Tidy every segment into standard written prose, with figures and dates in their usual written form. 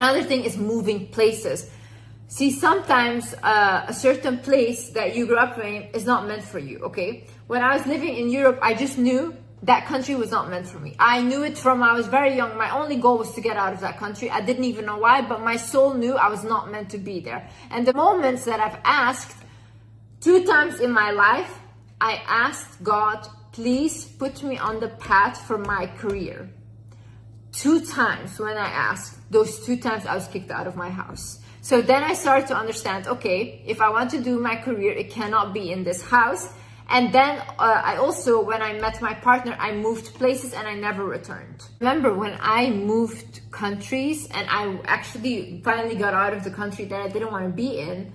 Another thing is moving places. See, sometimes a certain place that you grew up in is not meant for you, okay? When I was living in Europe, I just knew that country was not meant for me. I knew it from I was very young. My only goal was to get out of that country. I didn't even know why, but my soul knew I was not meant to be there. And the moments that I've asked, 2 times in my life, I asked God, please put me on the path for my career. 2 times when I asked, those 2 times I was kicked out of my house. So then I started to understand, okay, if I want to do my career, it cannot be in this house. And then I also, when I met my partner, I moved places and I never returned. Remember when I moved countries and I actually finally got out of the country that I didn't want to be in,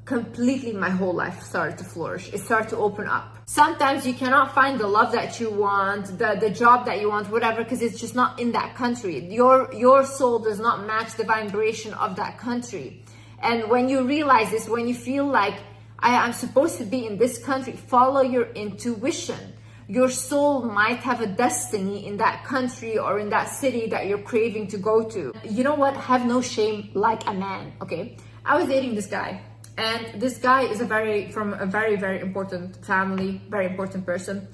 completely my whole life started to flourish. It started to open up. Sometimes you cannot find the love that you want, the job that you want, whatever, because it's just not in that country. Your soul does not match the vibration of that country. And when you realize this, when you feel like I'm supposed to be in this country, follow your intuition. Your soul might have a destiny in that country or in that city that you're craving to go to. You know what? Have no shame like a man, okay? I was dating this guy. And this guy is from a very, very important family, very important person.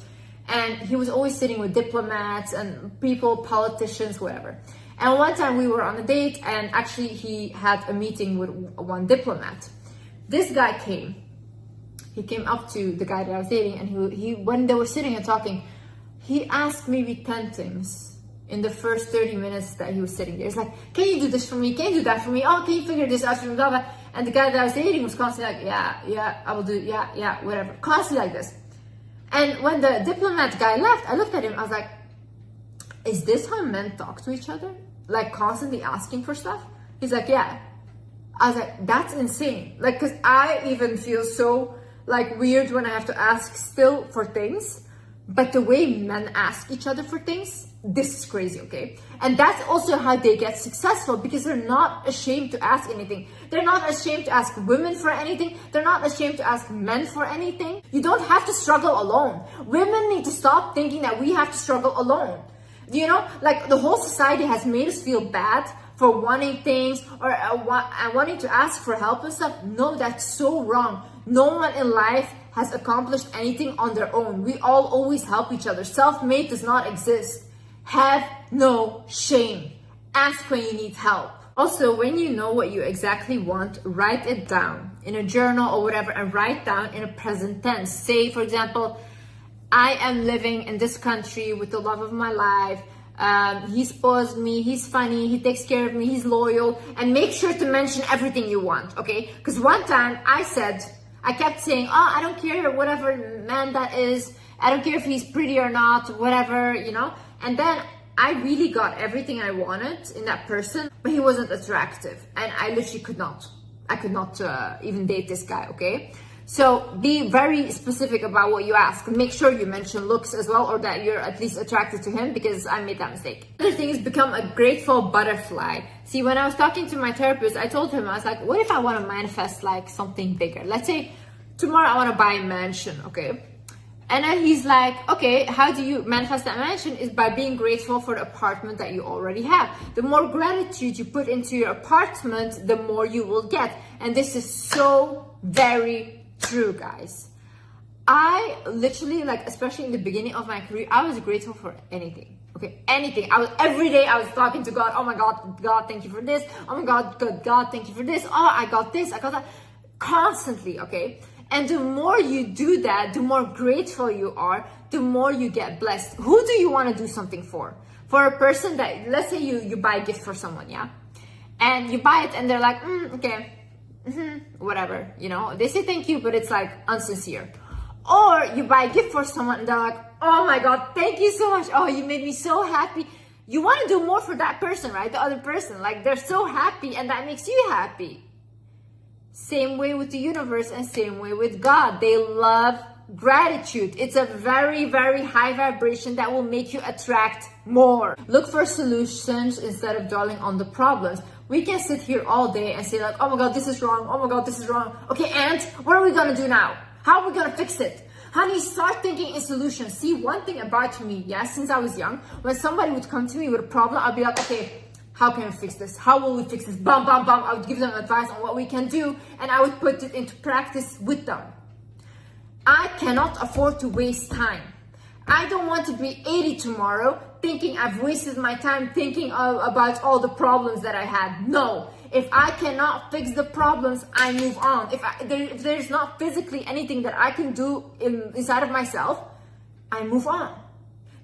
And he was always sitting with diplomats and people, politicians, whatever. And one time we were on a date and actually he had a meeting with one diplomat. This guy came. He came up to the guy that I was dating and he when they were sitting and talking, he asked maybe 10 things in the first 30 minutes that he was sitting there. It's like, can you do this for me? Can you do that for me? Oh, can you figure this out for me? Blah, blah. And the guy that I was dating was constantly like, yeah, I will do it. Yeah, whatever. Constantly like this. And when the diplomat guy left, I looked at him. I was like, is this how men talk to each other? Like constantly asking for stuff? He's like, yeah. I was like, that's insane. Like, cause I even feel so like weird when I have to ask still for things. But the way men ask each other for things, this is crazy, okay? And that's also how they get successful because they're not ashamed to ask anything. They're not ashamed to ask women for anything. They're not ashamed to ask men for anything. You don't have to struggle alone. Women need to stop thinking that we have to struggle alone. You know, like the whole society has made us feel bad for wanting things or wanting to ask for help and stuff. No, that's so wrong. No one in life has accomplished anything on their own. We all always help each other. Self-made does not exist. Have no shame. Ask when you need help. Also, when you know what you exactly want, write it down in a journal or whatever and write down in a present tense. Say, for example, I am living in this country with the love of my life. He spoils me, he's funny, he takes care of me, he's loyal. And make sure to mention everything you want, okay? Because one time I kept saying, oh, I don't care whatever man that is. I don't care if he's pretty or not, whatever, you know? And then I really got everything I wanted in that person, but he wasn't attractive. And I literally could not even date this guy, okay? So be very specific about what you ask. Make sure you mention looks as well, or that you're at least attracted to him, because I made that mistake. Another thing is become a grateful butterfly. See, when I was talking to my therapist, I told him, I was like, what if I want to manifest like something bigger? Let's say tomorrow I want to buy a mansion, okay? And then he's like, okay, how do you manifest that mansion? Is by being grateful for the apartment that you already have. The more gratitude you put into your apartment, the more you will get. And this is so very true, guys. I literally, like, especially in the beginning of my career, I was grateful for anything. Okay, anything. Every day I was talking to God. Oh my God, God, thank you for this. Oh my God, God, thank you for this. Oh, I got this, I got that. Constantly, okay? And the more you do that, the more grateful you are, the more you get blessed. Who do you want to do something for? For a person that, let's say you buy a gift for someone, yeah? And you buy it and they're like, okay, whatever, you know? They say thank you, but it's like unsincere. Or you buy a gift for someone and they're like, oh my God, thank you so much. Oh, you made me so happy. You want to do more for that person, right? The other person, like they're so happy and that makes you happy. Same way with the universe and same way with God. They love gratitude. It's a very, very high vibration that will make you attract more. Look for solutions instead of dwelling on the problems. We can sit here all day and say like, oh my God, this is wrong. Oh my God, this is wrong. Okay, and what are we going to do now? How are we going to fix it? Honey, start thinking in solutions. See, one thing about me, yes, since I was young, when somebody would come to me with a problem, I'd be like, okay, how can we fix this? How will we fix this? Bam, bam, bam. I would give them advice on what we can do, and I would put it into practice with them. I cannot afford to waste time. I don't want to be 80 tomorrow thinking I've wasted my time thinking about all the problems that I had. No. If I cannot fix the problems, I move on. If there's not physically anything that I can do inside of myself, I move on.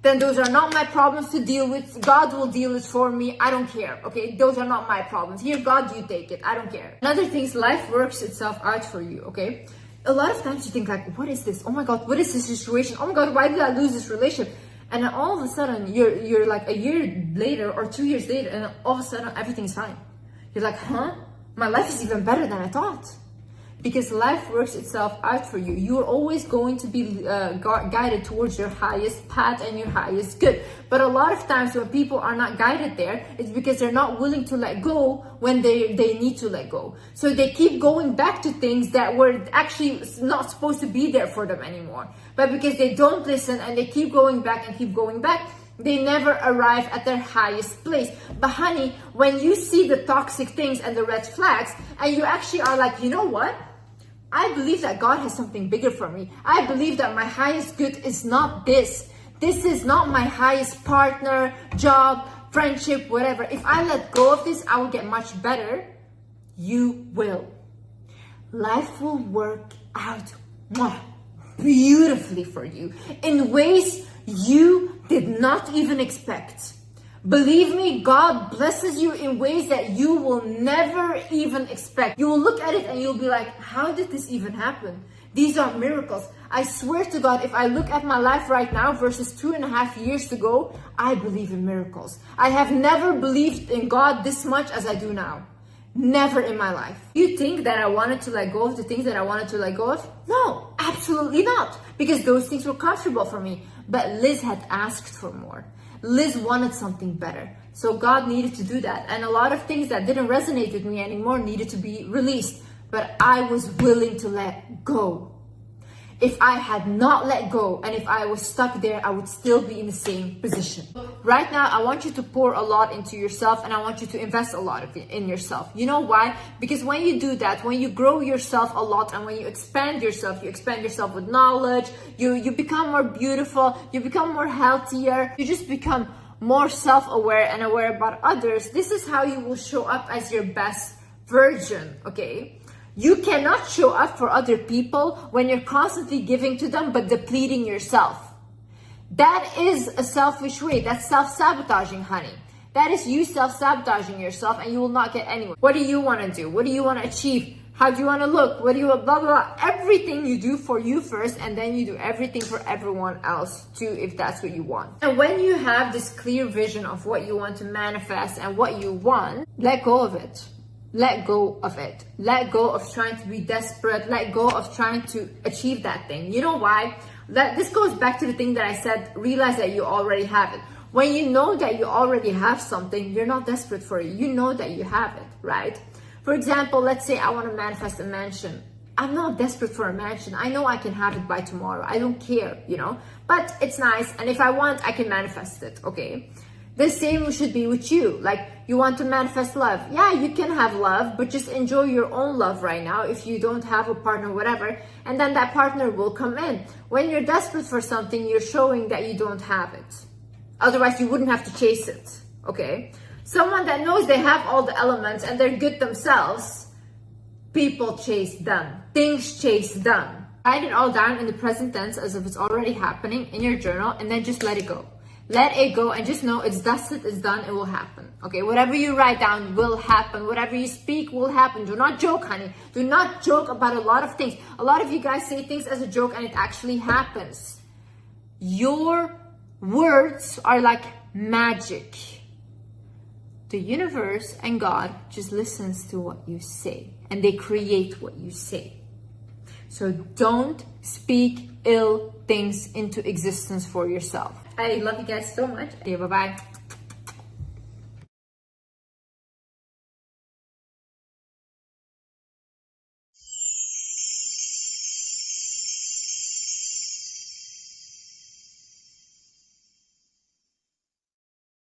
Then those are not my problems to deal with. God will deal with for me. I don't care, okay? Those are not my problems. Here, God, you take it. I don't care. Another thing is life works itself out for you, okay? A lot of times you think like, what is this? Oh my God, what is this situation? Oh my God, why did I lose this relationship? And then all of a sudden, you're like a year later or 2 years later, and all of a sudden, everything's fine. You're like, huh? My life is even better than I thought. Because life works itself out for you. You're always going to be guided towards your highest path and your highest good. But a lot of times when people are not guided there, it's because they're not willing to let go when they need to let go. So they keep going back to things that were actually not supposed to be there for them anymore. But because they don't listen and they keep going back and keep going back, they never arrive at their highest place. But honey, when you see the toxic things and the red flags, and you actually are like, you know what? I believe that God has something bigger for me. I believe that my highest good is not this. This is not my highest partner, job, friendship, whatever. If I let go of this, I will get much better. You will. Life will work out beautifully for you in ways you did not even expect. Believe me, God blesses you in ways that you will never even expect. You will look at it and you'll be like, how did this even happen? These are miracles. I swear to God, if I look at my life right now versus 2.5 years ago, I believe in miracles. I have never believed in God this much as I do now. Never in my life. You think that I wanted to let go of the things that I wanted to let go of? No, absolutely not. Because those things were comfortable for me. But Liz had asked for more. Liz wanted something better. So God needed to do that. And a lot of things that didn't resonate with me anymore needed to be released. But I was willing to let go. If I had not let go and if I was stuck there, I would still be in the same position. Right now, I want you to pour a lot into yourself and I want you to invest a lot of it in yourself. You know why? Because when you do that, when you grow yourself a lot and when you expand yourself with knowledge, you become more beautiful, you become more healthier, you just become more self-aware and aware about others. This is how you will show up as your best version, okay? You cannot show up for other people when you're constantly giving to them but depleting yourself. That is a selfish way. That's self-sabotaging, honey. That is you self-sabotaging yourself and you will not get anywhere. What do you want to do? What do you want to achieve? How do you want to look? What do you blah, blah, blah. Everything you do for you first and then you do everything for everyone else too if that's what you want. And when you have this clear vision of what you want to manifest and what you want, let go of it. Let go of it. Let go of trying to be desperate. Let go of trying to achieve that thing. You know why? This goes back to the thing that I said, realize that you already have it. When you know that you already have something, you're not desperate for it. You know that you have it, right? For example, let's say I want to manifest a mansion. I'm not desperate for a mansion. I know I can have it by tomorrow. I don't care, you know, but it's nice. And if I want, I can manifest it, okay? The same should be with you. Like, you want to manifest love. Yeah, you can have love, but just enjoy your own love right now if you don't have a partner, whatever. And then that partner will come in. When you're desperate for something, you're showing that you don't have it. Otherwise, you wouldn't have to chase it, okay? Someone that knows they have all the elements and they're good themselves, people chase them. Things chase them. Write it all down in the present tense as if it's already happening in your journal and then just let it go. Let it go and just know it's dusted, it's done, it will happen. Okay, whatever you write down will happen. Whatever you speak will happen. Do not joke, honey. Do not joke about a lot of things. A lot of you guys say things as a joke and it actually happens. Your words are like magic. The universe and God just listens to what you say and they create what you say. So don't speak ill things into existence for yourself. I love you guys so much. Okay, bye-bye.